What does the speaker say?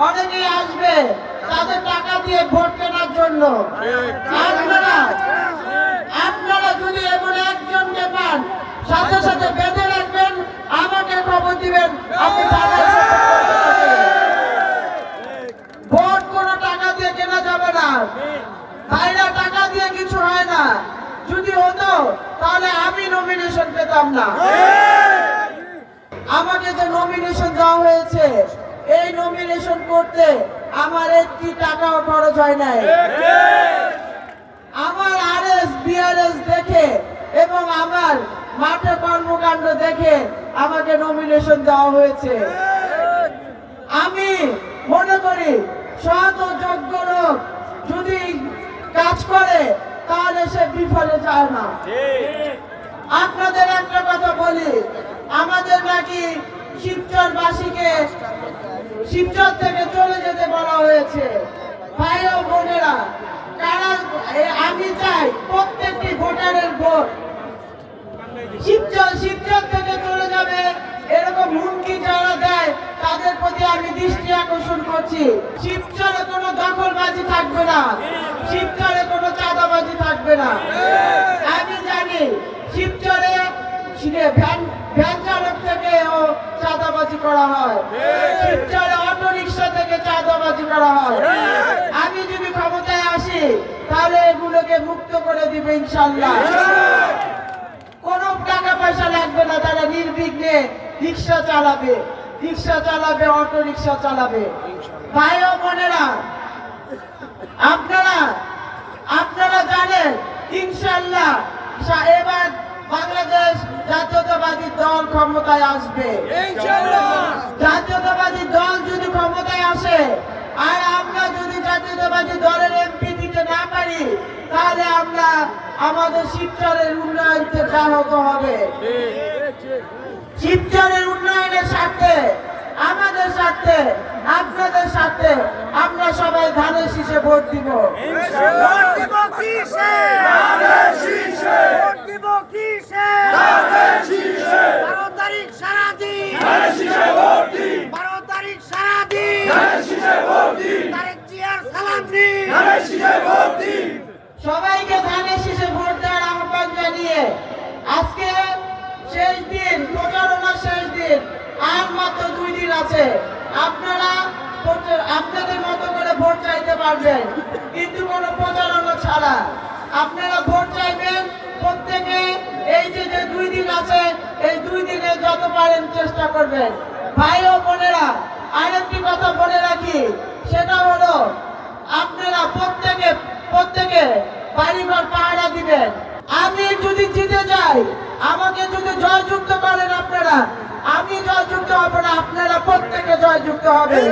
অনেকেই আসবে তাদের টাকা দিয়ে ভোট কেনার জন্য। আপনারা যদি এমন একজনকে পান, সাথে সাথে বেঁধে রাখবেন, আমাকে খবর দিবেন। আপনি ভোট কোনো টাকা দিয়ে কেনা যাবে না ভাইরা, টাকা দিয়ে কিছু হয় না। যদি হতো তাহলে আমি নমিনেশন পেতাম না। আমাকে যে নমিনেশন দেওয়া হয়েছে, এই নমিনেশন করতে আমার একটি টাকাও খরচ হয় নাই। আমার আরএস বিআরএস দেখে এবং আমার মাঠে কর্মকাণ্ড দেখে আমাকে নমিনেশন দেওয়া হয়েছে। আমি মনে করি সৎ ও যোগ্য লোক যদি কাজ করে তাহলে সে বিফলে যায় না। আপনাদের একটা কথা বলি, আমাদের নাকি শিবচরবাসীকে শিবচর থেকে চলে যেতে বলা হয়েছে। ভাই ও বোনেরা, আমি চাই প্রত্যেকটি ভোটারের ভোট শিবচর থেকে চলে যাবে এরকম হুমকি যারা দেয় তাদের প্রতি আমি দৃষ্টি আকর্ষণ করছি। শিবচরে কোনো দখলবাজি থাকবে না, শিবচরে কোনো চাঁদাবাজি থাকবে না। আমি জানি শিবচরে ভ্যান চালক থেকে চাঁদাবাজি করা হয়, শিবচরে অটো রিক্সা থেকে চাঁদাবাজি করা হয়। আমি যদি ক্ষমতায় আসি তাহলে এগুলোকে মুক্ত করে দিবে ইনশাল্লাহ। কোনো টাকা পয়সা লাগবে না, তারা নির্বিঘ্নে রিক্সা চালাবে, অটো রিক্সা চালাবে। ভাই ও বোনেরা, আপনারা জানেন ইনশাল্লাহ এবার বাংলাদেশ জাতীয়তাবাদী দল ক্ষমতায় আসবে। জাতীয়তাবাদী দল যদি ক্ষমতায় আসে আর আমরা যদি জাতীয়তাবাদী দলের এমপি দিতে না পারি, তাহলে আমরা আমাদের শিবচরের উন্নয়ন ব্যাহত হবে। শিবচরের উন্নয়নের স্বার্থে, আমাদের স্বার্থে, আপনাদের স্বার্থে আমরা সবাই ধানের শীষে ভোট দিব। সবাইকে ধানের শীষে ভোট দেওয়ার আহ্বান জানিয়ে আজকে শেষ দিন, প্রচারণার শেষ দিন, আর মাত্র 2 দিন আছে। আপনারা আপনাদের মতো করে ভোট চাইতে পারবেন, কিন্তু কোনো প্রচারণা ছাড়া। আপনারা ভোট চাইবেন প্রত্যেকে। এই যে 2 দিন আছে, এই 2 দিনে যত পারেন চেষ্টা করবেন। ভাই ও বোনেরা, আরেকটি কথা বলে রাখি, সেটা হলো আপনারা প্রত্যেকে বাড়িঘর পাহারা দিবেন। আমি যদি জিতে যাই, আমাকে যদি জয়যুক্ত করেন আপনারা, আমি জয়যুক্ত হব না, আপনারা প্রত্যেকে জয়যুক্ত হবেন।